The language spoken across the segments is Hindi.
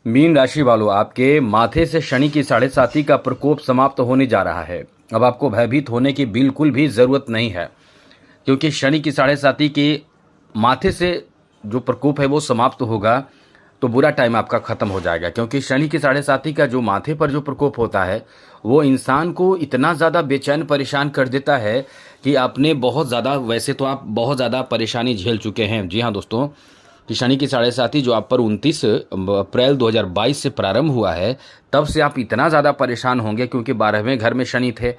मीन राशि वालों, आपके माथे से शनि की 7.5 का प्रकोप समाप्त होने जा रहा है। अब आपको भयभीत होने की बिल्कुल भी ज़रूरत नहीं है, क्योंकि शनि की 7.5 के माथे से जो प्रकोप है वो समाप्त होगा तो बुरा टाइम आपका ख़त्म हो जाएगा। क्योंकि शनि की 7.5 का जो माथे पर जो प्रकोप होता है वो इंसान को इतना ज़्यादा बेचैन परेशान कर देता है कि आपने बहुत ज़्यादा, वैसे तो आप बहुत ज़्यादा परेशानी झेल चुके हैं। जी हाँ दोस्तों, कि शनि की 7.5 जो आप पर 29 अप्रैल 2022 से प्रारंभ हुआ है, तब से आप इतना ज़्यादा परेशान होंगे, क्योंकि 12वें घर में शनि थे।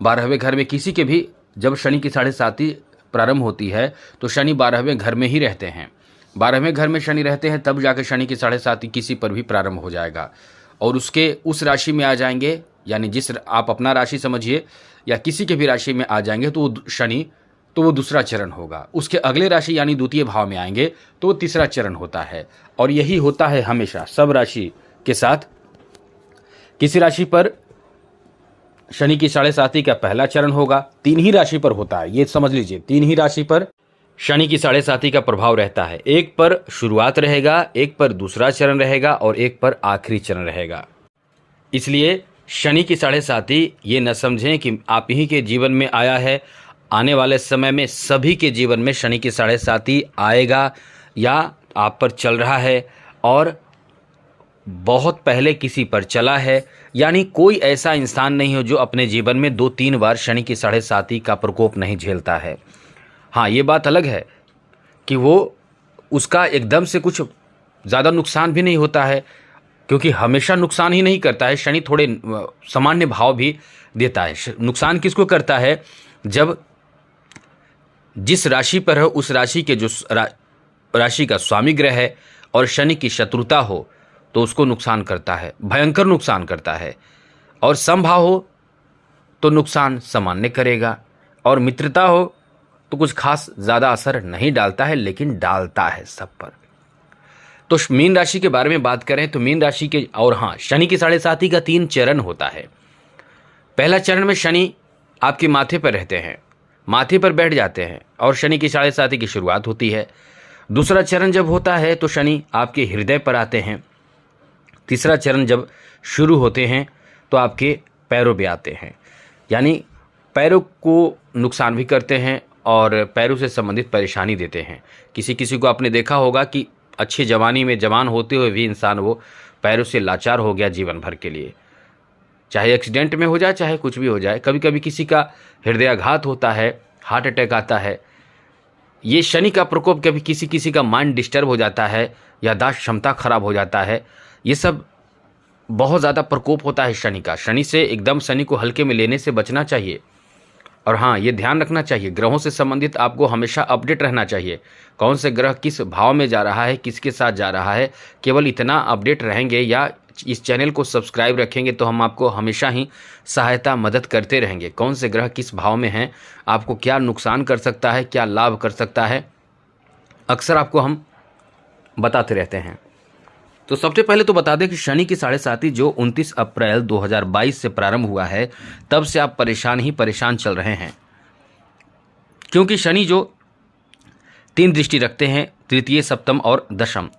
12वें घर में किसी के भी जब शनि की 7.5 प्रारंभ होती है तो शनि 12वें घर में ही रहते हैं। 12वें घर में शनि रहते हैं, तब जाकर शनि की 7.5 किसी पर भी प्रारंभ हो जाएगा और उसके उस राशि में आ जाएंगे, यानी जिस आप अपना राशि समझिए या किसी के भी राशि में आ जाएंगे तो वो शनि, तो वो दूसरा चरण होगा। उसके अगले राशि यानी द्वितीय भाव में आएंगे तो वो तीसरा चरण होता है। और यही होता है हमेशा सब राशि के साथ। किसी राशि पर शनि की 7.5 का पहला चरण होगा, 3 ही राशि पर होता है, ये समझ लीजिए। 3 ही राशि पर शनि की 7.5 का प्रभाव रहता है। एक पर शुरुआत रहेगा, एक पर दूसरा चरण रहेगा और एक पर आखिरी चरण रहेगा। इसलिए शनि की 7.5 ये न समझें कि आप ही के जीवन में आया है। आने वाले समय में सभी के जीवन में शनि की 7.5 आएगा या आप पर चल रहा है और बहुत पहले किसी पर चला है। यानी कोई ऐसा इंसान नहीं हो जो अपने जीवन में 2-3 बार शनि की 7.5 का प्रकोप नहीं झेलता है। हाँ, ये बात अलग है कि वो उसका एकदम से कुछ ज़्यादा नुकसान भी नहीं होता है, क्योंकि हमेशा नुकसान ही नहीं करता है। शनि थोड़े सामान्य भाव भी देता है। नुकसान किसको करता है? जब जिस राशि पर है उस राशि के जो राशि का स्वामी ग्रह है और शनि की शत्रुता हो तो उसको नुकसान करता है, भयंकर नुकसान करता है। और समभाव हो तो नुकसान सामान्य करेगा, और मित्रता हो तो कुछ खास ज़्यादा असर नहीं डालता है, लेकिन डालता है सब पर। तो मीन राशि के बारे में बात करें तो मीन राशि के, और हाँ, शनि की 7.5 का 3 चरण होता है। पहला चरण में शनि आपके माथे पर रहते हैं, माथे पर बैठ जाते हैं और शनि की 7.5 की शुरुआत होती है। दूसरा चरण जब होता है तो शनि आपके हृदय पर आते हैं। तीसरा चरण जब शुरू होते हैं तो आपके पैरों पे आते हैं, यानी पैरों को नुकसान भी करते हैं और पैरों से संबंधित परेशानी देते हैं। किसी किसी को आपने देखा होगा कि अच्छी जवानी में, जवान होते हुए भी इंसान वो पैरों से लाचार हो गया जीवन भर के लिए, चाहे एक्सीडेंट में हो जाए चाहे कुछ भी हो जाए। कभी कभी किसी का हृदयाघात होता है, हार्ट अटैक आता है। ये शनि का प्रकोप, कभी किसी किसी का माइंड डिस्टर्ब हो जाता है, याददाश्त क्षमता खराब हो जाता है। ये सब बहुत ज़्यादा प्रकोप होता है शनि का। शनि से एकदम शनि को हल्के में लेने से बचना चाहिए। और हाँ, ये ध्यान रखना चाहिए, ग्रहों से संबंधित आपको हमेशा अपडेट रहना चाहिए। कौन से ग्रह किस भाव में जा रहा है, किसके साथ जा रहा है, केवल इतना अपडेट रहेंगे या इस चैनल को सब्सक्राइब रखेंगे तो हम आपको हमेशा ही सहायता, मदद करते रहेंगे। कौन से ग्रह किस भाव में हैं, आपको क्या नुकसान कर सकता है, क्या लाभ कर सकता है, अक्सर आपको हम बताते रहते हैं। तो सबसे पहले तो बता दें कि शनि की 7.5 जो 29 अप्रैल 2022 से प्रारंभ हुआ है, तब से आप परेशान ही परेशान चल रहे हैं। क्योंकि शनि जो 3 दृष्टि रखते हैं, तृतीय, सप्तम और दशम,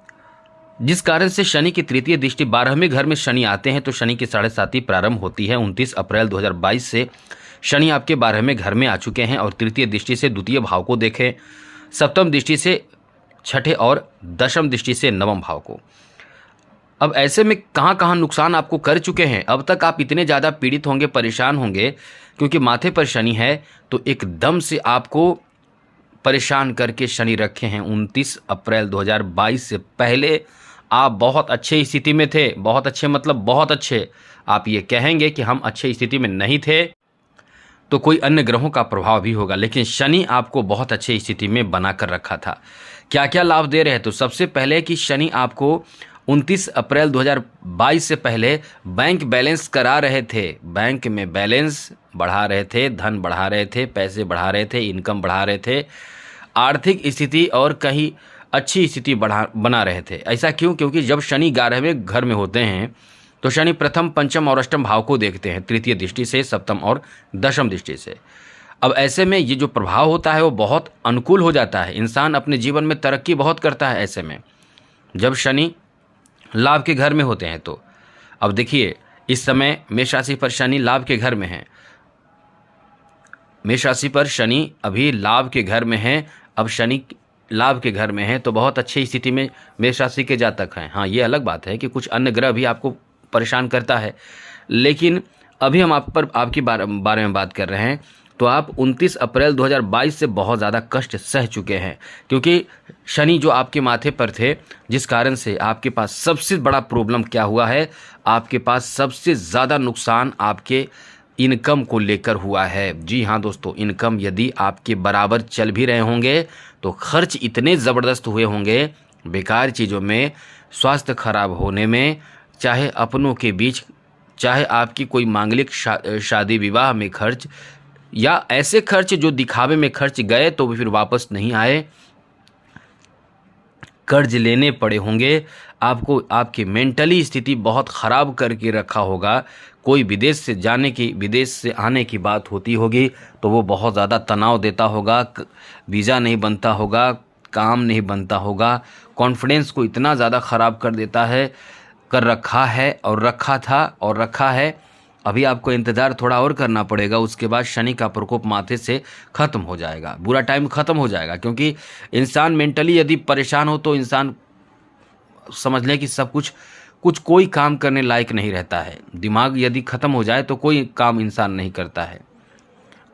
जिस कारण से शनि की तृतीय दृष्टि 12वें घर में शनि आते हैं तो शनि की 7.5 प्रारंभ होती है 29 अप्रैल 2022 से। शनि आपके 12वें घर में आ चुके हैं और तृतीय दृष्टि से द्वितीय भाव को देखें, सप्तम दृष्टि से छठे और दशम दृष्टि से नवम भाव को। अब ऐसे में कहाँ कहाँ नुकसान आपको कर चुके हैं। अब तक आप इतने ज़्यादा पीड़ित होंगे, परेशान होंगे, क्योंकि माथे पर शनि है तो एकदम से आपको परेशान करके शनि रखे हैं। 29 अप्रैल 2022 से पहले आप बहुत अच्छे स्थिति में थे, बहुत अच्छे मतलब बहुत अच्छे। आप ये कहेंगे कि हम अच्छे स्थिति में नहीं थे तो कोई अन्य ग्रहों का प्रभाव भी होगा, लेकिन शनि आपको बहुत अच्छे स्थिति में बना कर रखा था। क्या क्या लाभ दे रहे हैं? तो सबसे पहले कि शनि आपको 29 अप्रैल 2022 से पहले बैंक बैलेंस करा रहे थे, बैंक में बैलेंस बढ़ा रहे थे, धन बढ़ा रहे थे, पैसे बढ़ा रहे थे, इनकम बढ़ा रहे थे, आर्थिक स्थिति और कहीं अच्छी स्थिति बना रहे थे। ऐसा क्यों? क्योंकि जब शनि 11वें घर में होते हैं तो शनि प्रथम, पंचम और अष्टम भाव को देखते हैं, तृतीय दृष्टि से, सप्तम और दशम दृष्टि से। अब ऐसे में ये जो प्रभाव होता है वो बहुत अनुकूल हो जाता है, इंसान अपने जीवन में तरक्की बहुत करता है। ऐसे में जब शनि लाभ के घर में होते हैं। तो अब देखिए, इस समय मेष राशि पर शनि लाभ के घर में है। मेष राशि पर शनि अभी लाभ के घर में है। अब शनि लाभ के घर में है तो बहुत अच्छी स्थिति में मेष राशि के जातक हैं। हाँ, ये अलग बात है कि कुछ अन्य ग्रह भी आपको परेशान करता है, लेकिन अभी हम आपकी बारे में बात कर रहे हैं। तो आप 29 अप्रैल 2022 से बहुत ज़्यादा कष्ट सह चुके हैं, क्योंकि शनि जो आपके माथे पर थे, जिस कारण से आपके पास सबसे बड़ा प्रॉब्लम क्या हुआ है, आपके पास सबसे ज़्यादा नुकसान आपके इनकम को लेकर हुआ है। जी हाँ दोस्तों, इनकम यदि आपके बराबर चल भी रहे होंगे तो खर्च इतने ज़बरदस्त हुए होंगे बेकार चीज़ों में, स्वास्थ्य खराब होने में, चाहे अपनों के बीच, चाहे आपकी कोई मांगलिक शादी विवाह में खर्च, या ऐसे खर्च जो दिखावे में खर्च गए तो फिर वापस नहीं आए, कर्ज लेने पड़े होंगे आपको। आपकी मेंटली स्थिति बहुत ख़राब करके रखा होगा। कोई विदेश से आने की बात होती होगी तो वो बहुत ज़्यादा तनाव देता होगा, वीज़ा नहीं बनता होगा, काम नहीं बनता होगा, कॉन्फिडेंस को इतना ज़्यादा ख़राब कर देता है, कर रखा है और रखा था और रखा है। अभी आपको इंतज़ार थोड़ा और करना पड़ेगा, उसके बाद शनि का प्रकोप माथे से ख़त्म हो जाएगा, बुरा टाइम ख़त्म हो जाएगा। क्योंकि इंसान मेंटली यदि परेशान हो तो इंसान समझ लें कि सब कुछ कोई काम करने लायक नहीं रहता है। दिमाग यदि ख़त्म हो जाए तो कोई काम इंसान नहीं करता है,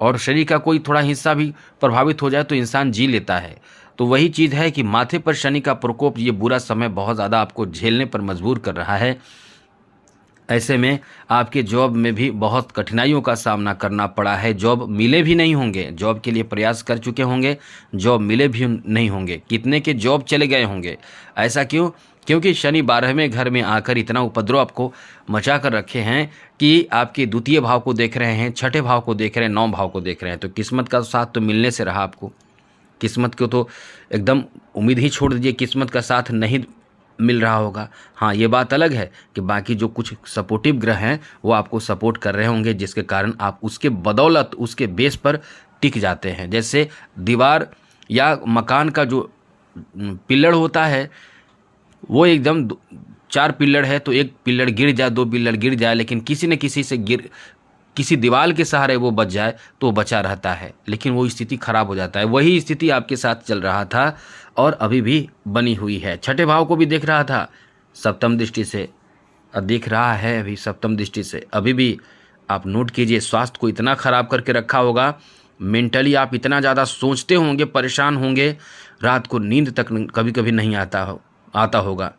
और शरीर का कोई थोड़ा हिस्सा भी प्रभावित हो जाए तो इंसान जी लेता है। तो वही चीज़ है कि माथे पर शनि का प्रकोप, ये बुरा समय बहुत ज़्यादा आपको झेलने पर मजबूर कर रहा है। ऐसे में आपके जॉब में भी बहुत कठिनाइयों का सामना करना पड़ा है। जॉब मिले भी नहीं होंगे, जॉब के लिए प्रयास कर चुके होंगे, जॉब मिले भी नहीं होंगे, कितने के जॉब चले गए होंगे। ऐसा क्यों? क्योंकि शनि 12वें घर में आकर इतना उपद्रव आपको मचा कर रखे हैं कि आपके द्वितीय भाव को देख रहे हैं, छठे भाव को देख रहे हैं, 9 भाव को देख रहे हैं। तो किस्मत का साथ तो मिलने से रहा आपको। किस्मत को तो एकदम उम्मीद ही छोड़ दीजिए, किस्मत का साथ नहीं मिल रहा होगा। हाँ, ये बात अलग है कि बाकी जो कुछ सपोर्टिव ग्रह हैं वो आपको सपोर्ट कर रहे होंगे, जिसके कारण आप उसके बदौलत, उसके बेस पर टिक जाते हैं। जैसे दीवार या मकान का जो पिल्लर होता है, वो एकदम 4 पिल्लर है तो एक पिल्लर गिर जाए, 2 पिल्लर गिर जाए, लेकिन किसी न किसी से किसी दीवार के सहारे वो बच जाए तो बचा रहता है, लेकिन वो स्थिति खराब हो जाता है। वही स्थिति आपके साथ चल रहा था और अभी भी बनी हुई है। छठे भाव को भी देख रहा था सप्तम दृष्टि से, देख रहा है अभी सप्तम दृष्टि से। अभी भी आप नोट कीजिए, स्वास्थ्य को इतना खराब करके रखा होगा, मेंटली आप इतना ज़्यादा सोचते होंगे, परेशान होंगे, रात को नींद तक कभी कभी नहीं आता होगा,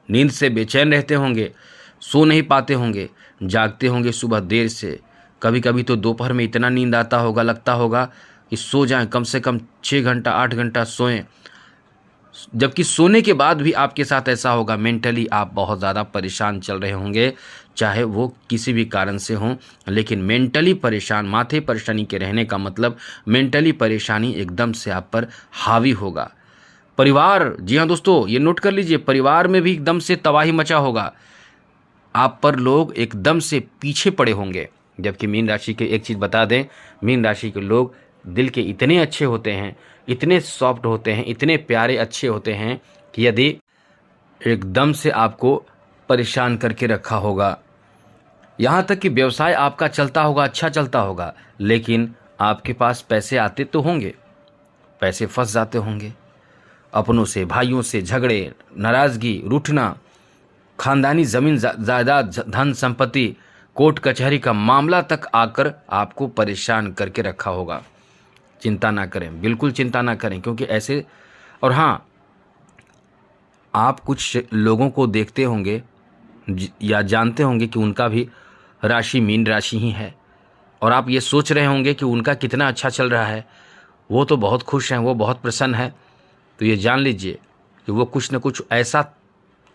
नींद से बेचैन रहते होंगे, सो नहीं पाते होंगे, जागते होंगे सुबह देर से, कभी कभी तो दोपहर में इतना नींद आता होगा, लगता होगा कि सो जाएं, कम से कम 6 घंटा 8 घंटा सोएं। जबकि सोने के बाद भी आपके साथ ऐसा होगा, मेंटली आप बहुत ज़्यादा परेशान चल रहे होंगे, चाहे वो किसी भी कारण से हों, लेकिन मेंटली परेशान, माथे पर शनि के रहने का मतलब मेंटली परेशानी एकदम से आप पर हावी होगा। परिवार, जी हाँ दोस्तों, ये नोट कर लीजिए, परिवार में भी एकदम से तबाही मचा होगा, आप पर लोग एकदम से पीछे पड़े होंगे। जबकि मीन राशि के एक चीज़ बता दें, मीन राशि के लोग दिल के इतने अच्छे होते हैं, इतने सॉफ्ट होते हैं, इतने प्यारे अच्छे होते हैं कि यदि एकदम से आपको परेशान करके रखा होगा, यहाँ तक कि व्यवसाय आपका चलता होगा, अच्छा चलता होगा, लेकिन आपके पास पैसे आते तो होंगे, पैसे फंस जाते होंगे, अपनों से, भाइयों से झगड़े, नाराज़गी, रूठना, खानदानी ज़मीन जायदाद, धन संपत्ति, कोर्ट कचहरी का मामला तक आकर आपको परेशान करके रखा होगा। चिंता ना करें, बिल्कुल चिंता ना करें, क्योंकि ऐसे, और हाँ, आप कुछ लोगों को देखते होंगे या जानते होंगे कि उनका भी राशि मीन राशि ही है, और आप ये सोच रहे होंगे कि उनका कितना अच्छा चल रहा है, वो तो बहुत खुश हैं, वो बहुत प्रसन्न है। तो ये जान लीजिए कि वो कुछ न कुछ ऐसा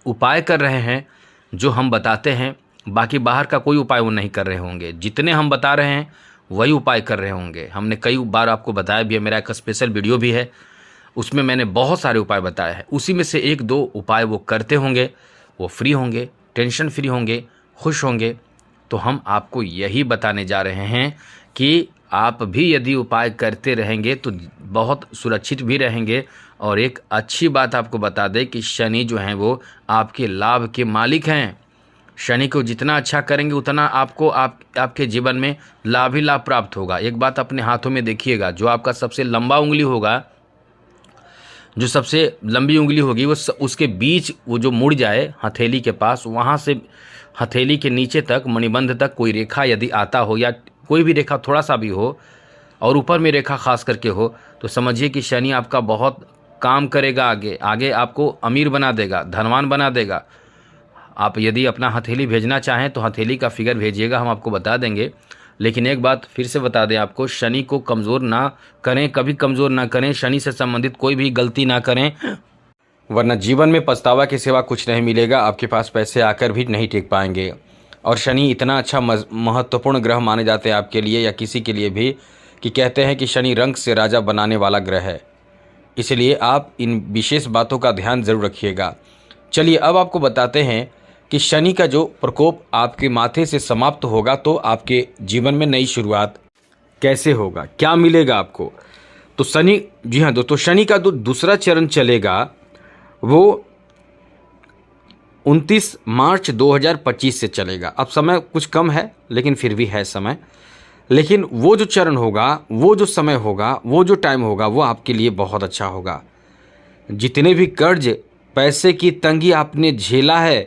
उपाय कर रहे हैं जो हम बताते हैं, बाकी बाहर का कोई उपाय वो नहीं कर रहे होंगे। जितने हम बता रहे हैं वही उपाय कर रहे होंगे। हमने कई बार आपको बताया भी है, मेरा एक स्पेशल वीडियो भी है, उसमें मैंने बहुत सारे उपाय बताए हैं। उसी में से 1-2 उपाय वो करते होंगे, वो फ्री होंगे, टेंशन फ्री होंगे, खुश होंगे। तो हम आपको यही बताने जा रहे हैं कि आप भी यदि उपाय करते रहेंगे तो बहुत सुरक्षित भी रहेंगे और एक अच्छी बात आपको बता दें कि शनि जो हैं वो आपके लाभ के मालिक हैं। शनि को जितना अच्छा करेंगे उतना आपको आपके जीवन में लाभ ही लाभ प्राप्त होगा। एक बात अपने हाथों में देखिएगा, जो आपका सबसे लंबा उंगली होगा, जो सबसे लंबी उंगली होगी वो उसके बीच वो जो मुड़ जाए हथेली के पास, वहाँ से हथेली के नीचे तक मणिबंध तक कोई रेखा यदि आता हो या कोई भी रेखा थोड़ा सा भी हो और ऊपर में रेखा खास करके हो, तो समझिए कि शनि आपका बहुत काम करेगा। आगे आगे आपको अमीर बना देगा, धनवान बना देगा। आप यदि अपना हथेली भेजना चाहें तो हथेली का फिगर भेजिएगा, हम आपको बता देंगे। लेकिन एक बात फिर से बता दें आपको, शनि को कमज़ोर ना करें, कभी कमज़ोर ना करें। शनि से संबंधित कोई भी गलती ना करें, वरना जीवन में पछतावा के सिवा कुछ नहीं मिलेगा। आपके पास पैसे आकर भी नहीं टिक पाएंगे। और शनि इतना अच्छा महत्वपूर्ण ग्रह माने जाते हैं आपके लिए या किसी के लिए भी, कि कहते हैं कि शनि रंग से राजा बनाने वाला ग्रह है। इसलिए आप इन विशेष बातों का ध्यान ज़रूर रखिएगा। चलिए अब आपको बताते हैं कि शनि का जो प्रकोप आपके माथे से समाप्त होगा तो आपके जीवन में नई शुरुआत कैसे होगा, क्या मिलेगा आपको। तो शनि, जी हाँ दोस्तों, शनि का जो दूसरा चरण चलेगा वो 29 मार्च 2025 से चलेगा। अब समय कुछ कम है लेकिन फिर भी है समय। लेकिन वो जो चरण होगा, वो जो समय होगा, वो जो टाइम होगा, वो आपके लिए बहुत अच्छा होगा। जितने भी कर्ज, पैसे की तंगी आपने झेला है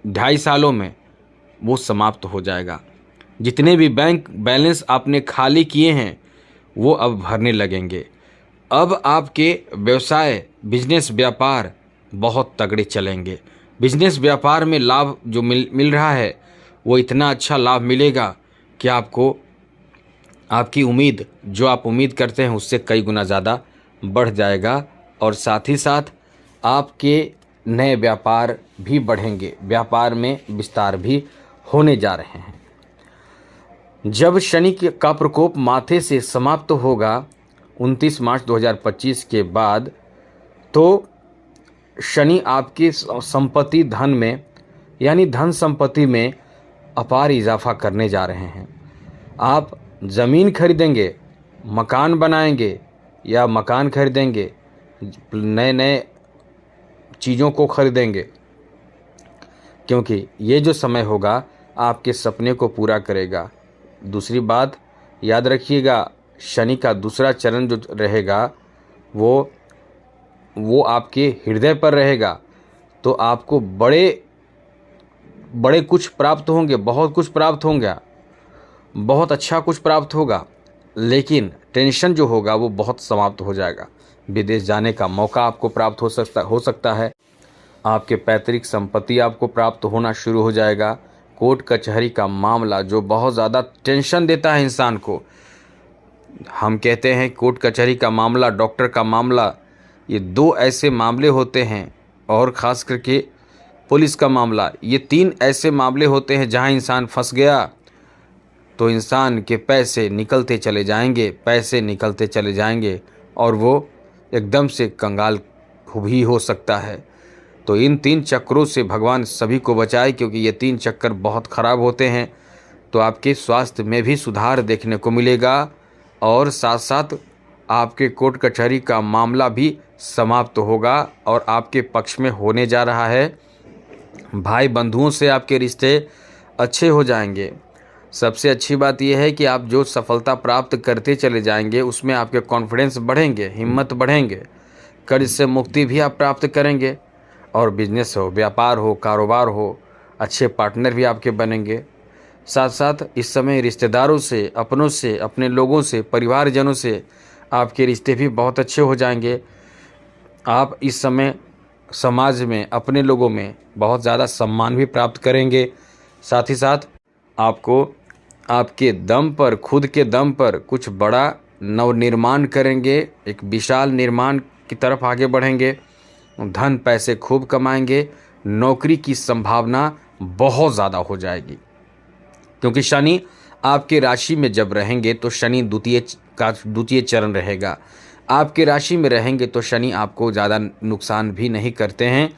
2.5 सालों में, वो समाप्त हो जाएगा। जितने भी बैंक बैलेंस आपने खाली किए हैं वो अब भरने लगेंगे। अब आपके व्यवसाय, बिजनेस, व्यापार बहुत तगड़े चलेंगे। बिजनेस व्यापार में लाभ जो मिल रहा है वो इतना अच्छा लाभ मिलेगा कि आपको आपकी उम्मीद, जो आप उम्मीद करते हैं उससे कई गुना ज़्यादा बढ़ जाएगा। और साथ ही साथ आपके नए व्यापार भी बढ़ेंगे, व्यापार में विस्तार भी होने जा रहे हैं। जब शनि का प्रकोप माथे से समाप्त होगा 29 मार्च 2025 के बाद, तो शनि आपकी संपत्ति, धन में, यानी धन संपत्ति में अपार इजाफा करने जा रहे हैं। आप ज़मीन खरीदेंगे, मकान बनाएंगे या मकान खरीदेंगे, नए नए चीज़ों को खरीदेंगे, क्योंकि ये जो समय होगा आपके सपने को पूरा करेगा। दूसरी बात याद रखिएगा, शनि का दूसरा चरण जो रहेगा वो आपके हृदय पर रहेगा। तो आपको बड़े बड़े कुछ प्राप्त होंगे, बहुत कुछ प्राप्त होगा, बहुत अच्छा कुछ प्राप्त होगा। लेकिन टेंशन जो होगा वो बहुत समाप्त हो जाएगा। विदेश जाने का मौका आपको प्राप्त हो सकता है। आपके पैतृक संपत्ति आपको प्राप्त होना शुरू हो जाएगा। कोर्ट कचहरी का मामला जो बहुत ज़्यादा टेंशन देता है इंसान को, हम कहते हैं कोर्ट कचहरी का मामला, डॉक्टर का मामला, ये 2 ऐसे मामले होते हैं, और ख़ास करके पुलिस का मामला, ये 3 ऐसे मामले होते हैं जहां इंसान फंस गया तो इंसान के पैसे निकलते चले जाएंगे, पैसे निकलते चले जाएंगे और वो एकदम से कंगाल भी हो सकता है। तो इन 3 चक्रों से भगवान सभी को बचाए, क्योंकि ये 3 चक्कर बहुत ख़राब होते हैं। तो आपके स्वास्थ्य में भी सुधार देखने को मिलेगा और साथ साथ आपके कोर्ट कचहरी का मामला भी समाप्त होगा और आपके पक्ष में होने जा रहा है। भाई बंधुओं से आपके रिश्ते अच्छे हो जाएंगे। सबसे अच्छी बात यह है कि आप जो सफलता प्राप्त करते चले जाएंगे उसमें आपके कॉन्फिडेंस बढ़ेंगे, हिम्मत बढ़ेंगे, कर्ज से मुक्ति भी आप प्राप्त करेंगे। और बिजनेस हो, व्यापार हो, कारोबार हो, अच्छे पार्टनर भी आपके बनेंगे। साथ साथ इस समय रिश्तेदारों से, अपनों से, अपने लोगों से, परिवारजनों से आपके रिश्ते भी बहुत अच्छे हो जाएंगे। आप इस समय समाज में, अपने लोगों में बहुत ज़्यादा सम्मान भी प्राप्त करेंगे। साथ ही साथ आपको आपके दम पर, खुद के दम पर कुछ बड़ा नवनिर्माण करेंगे, एक विशाल निर्माण की तरफ आगे बढ़ेंगे, धन पैसे खूब कमाएंगे, नौकरी की संभावना बहुत ज़्यादा हो जाएगी। क्योंकि शनि आपके राशि में जब रहेंगे तो शनि द्वितीय चरण रहेगा। आपके राशि में रहेंगे तो शनि आपको ज़्यादा नुकसान भी नहीं करते हैं,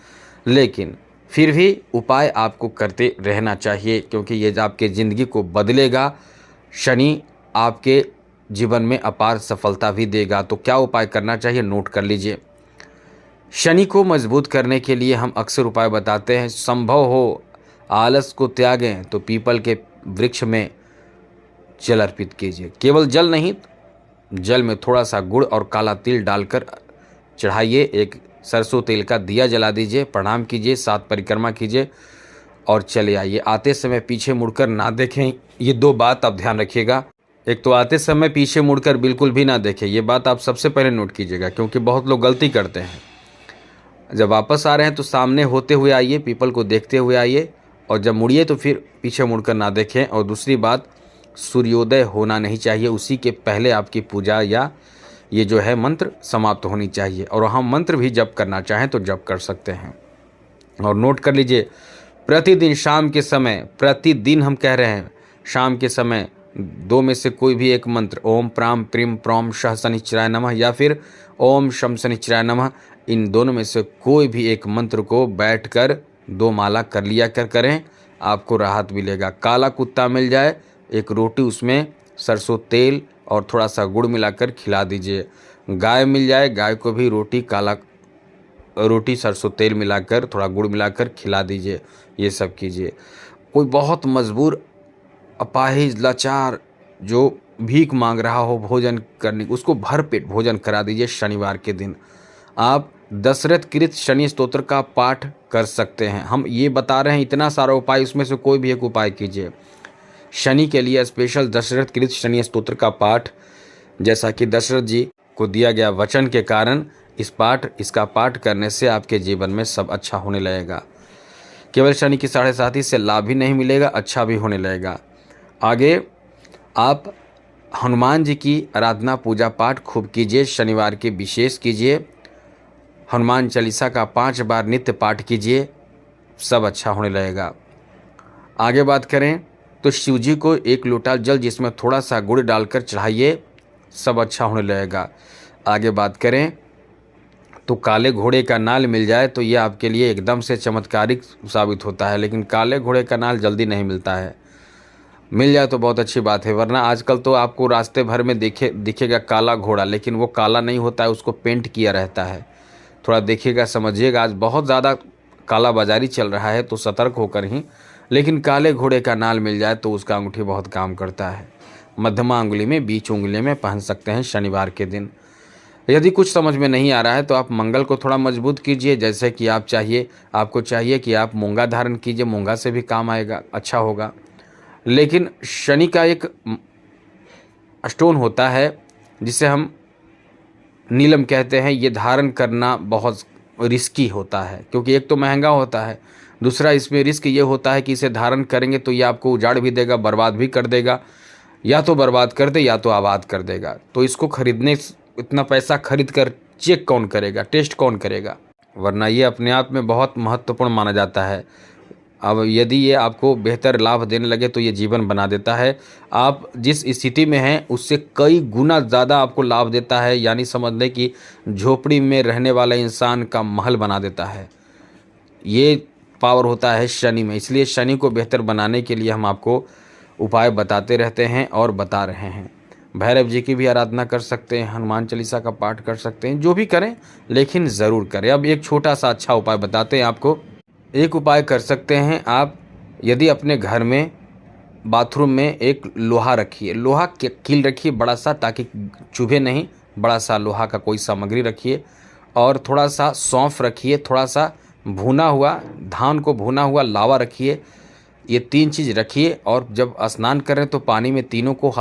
लेकिन फिर भी उपाय आपको करते रहना चाहिए, क्योंकि ये आपके ज़िंदगी को बदलेगा। शनि आपके जीवन में अपार सफलता भी देगा। तो क्या उपाय करना चाहिए, नोट कर लीजिए। शनि को मजबूत करने के लिए हम अक्सर उपाय बताते हैं। संभव हो आलस को त्यागें तो पीपल के वृक्ष में जल अर्पित कीजिए। केवल जल नहीं, जल में थोड़ा सा गुड़ और काला तिल डालकर चढ़ाइए। एक सरसों तेल का दिया जला दीजिए, प्रणाम कीजिए, 7 परिक्रमा कीजिए और चले आइए। आते समय पीछे मुड़कर ना देखें, ये 2 बात आप ध्यान रखिएगा। एक तो आते समय पीछे मुड़कर बिल्कुल भी ना देखें, ये बात आप सबसे पहले नोट कीजिएगा, क्योंकि बहुत लोग गलती करते हैं। जब वापस आ रहे हैं तो सामने होते हुए आइए, पीपल को देखते हुए आइए, और जब मुड़िए तो फिर पीछे मुड़कर ना देखें। और दूसरी बात, सूर्योदय होना नहीं चाहिए, उसी के पहले आपकी पूजा या ये जो है मंत्र समाप्त होनी चाहिए। और हम मंत्र भी जप करना चाहें तो जप कर सकते हैं। और नोट कर लीजिए, प्रतिदिन शाम के समय, प्रतिदिन हम कह रहे हैं, शाम के समय 2 में से कोई भी एक मंत्र, ओम प्राम प्रीम प्रौम शः शनिश्चराय नमः या फिर ओम शम शनिश्चराय नमः, इन दोनों में से कोई भी एक मंत्र को बैठकर 2 माला कर लिया करें, आपको राहत मिलेगा। काला कुत्ता मिल जाए, एक रोटी उसमें सरसों तेल और थोड़ा सा गुड़ मिलाकर खिला दीजिए। गाय मिल जाए, गाय को भी रोटी सरसों तेल मिलाकर थोड़ा गुड़ मिलाकर खिला दीजिए। ये सब कीजिए। कोई बहुत मजबूर, अपाहिज, लाचार जो भीख मांग रहा हो भोजन करने, उसको भर पेट भोजन करा दीजिए। शनिवार के दिन आप दशरथ कृत शनि स्तोत्र का पाठ कर सकते हैं। हम ये बता रहे हैं इतना सारा उपाय, उसमें से कोई भी एक उपाय कीजिए। शनि के लिए स्पेशल दशरथ कृत शनि स्तोत्र का पाठ, जैसा कि दशरथ जी को दिया गया वचन के कारण इसका पाठ करने से आपके जीवन में सब अच्छा होने लगेगा। केवल शनि की 7.5 से लाभ ही नहीं मिलेगा, अच्छा भी होने लगेगा। आगे आप हनुमान जी की आराधना पूजा पाठ खूब कीजिए, शनिवार के विशेष कीजिए। हनुमान चालीसा का 5 बार नित्य पाठ कीजिए, सब अच्छा होने लगेगा। आगे बात करें तो शिव जी को 1 लोटा जल जिसमें थोड़ा सा गुड़ डालकर चढ़ाइए, सब अच्छा होने लगेगा। आगे बात करें तो काले घोड़े का नाल मिल जाए तो ये आपके लिए एकदम से चमत्कारिक साबित होता है, लेकिन काले घोड़े का नाल जल्दी नहीं मिलता है। मिल जाए तो बहुत अच्छी बात है, वरना आजकल तो आपको रास्ते भर में दिखेगा काला घोड़ा, लेकिन वो काला नहीं होता है, उसको पेंट किया रहता है। थोड़ा देखिएगा, समझिएगा। आज बहुत ज़्यादा काला बाजारी चल रहा है, तो सतर्क होकर ही। लेकिन काले घोड़े का नाल मिल जाए तो उसका अंगूठी बहुत काम करता है। मध्यमा अंगुली में, बीच उंगली में पहन सकते हैं शनिवार के दिन। यदि कुछ समझ में नहीं आ रहा है तो आप मंगल को थोड़ा मजबूत कीजिए, जैसे कि आपको चाहिए कि आप मूंगा धारण कीजिए, मूंगा से भी काम आएगा, अच्छा होगा। लेकिन शनि का एक स्टोन होता है जिसे हम नीलम कहते हैं, ये धारण करना बहुत रिस्की होता है, क्योंकि एक तो महंगा होता है, दूसरा इसमें रिस्क ये होता है कि इसे धारण करेंगे तो ये आपको उजाड़ भी देगा, बर्बाद भी कर देगा, या तो बर्बाद कर दे या तो आबाद कर देगा। तो इसको खरीदने, इतना पैसा खरीद कर चेक कौन करेगा, टेस्ट कौन करेगा, वरना ये अपने आप में बहुत महत्वपूर्ण माना जाता है। अब यदि ये आपको बेहतर लाभ देने लगे तो ये जीवन बना देता है। आप जिस स्थिति में हैं उससे कई गुना ज़्यादा आपको लाभ देता है, यानी समझ लें कि झोपड़ी में रहने वाला इंसान का महल बना देता है। ये पावर होता है शनि में। इसलिए शनि को बेहतर बनाने के लिए हम आपको उपाय बताते रहते हैं और बता रहे हैं। भैरव जी की भी आराधना कर सकते हैं, हनुमान चालीसा का पाठ कर सकते हैं, जो भी करें लेकिन ज़रूर करें। अब एक छोटा सा अच्छा उपाय बताते हैं आपको। एक उपाय कर सकते हैं आप, यदि अपने घर में बाथरूम में एक लोहा रखिए, लोहा के कील रखिए बड़ा सा, ताकि चुभे नहीं, बड़ा सा लोहा का कोई सामग्री रखिए, और थोड़ा सा सौंफ रखिए, थोड़ा सा भुना हुआ धान को भुना हुआ लावा रखिए। ये 3 चीज़ रखिए, और जब स्नान करें तो पानी में तीनों को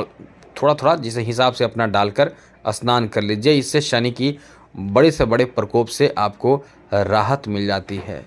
थोड़ा थोड़ा जिस हिसाब से अपना डालकर स्नान कर लीजिए। इससे शनि की बड़े से बड़े प्रकोप से आपको राहत मिल जाती है।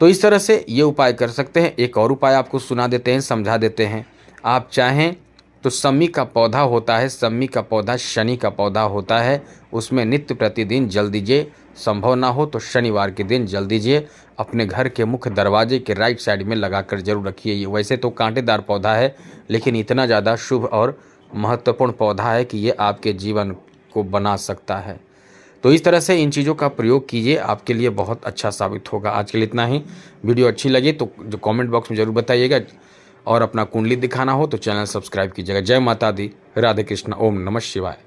तो इस तरह से ये उपाय कर सकते हैं। एक और उपाय आपको सुना देते हैं, समझा देते हैं। आप चाहें तो सम्मी का पौधा होता है, सम्मी का पौधा शनि का पौधा होता है, उसमें नित्य प्रतिदिन जल दीजिए। संभव ना हो तो शनिवार के दिन जल दीजिए। अपने घर के मुख्य दरवाजे के राइट साइड में लगाकर जरूर रखिए। ये वैसे तो कांटेदार पौधा है, लेकिन इतना ज़्यादा शुभ और महत्वपूर्ण पौधा है कि ये आपके जीवन को बना सकता है। तो इस तरह से इन चीज़ों का प्रयोग कीजिए, आपके लिए बहुत अच्छा साबित होगा। आज के लिए इतना ही। वीडियो अच्छी लगे तो जो कमेंट बॉक्स में ज़रूर बताइएगा, और अपना कुंडली दिखाना हो तो चैनल सब्सक्राइब कीजिएगा। जय माता दी, राधे कृष्ण, ओम नमः शिवाय।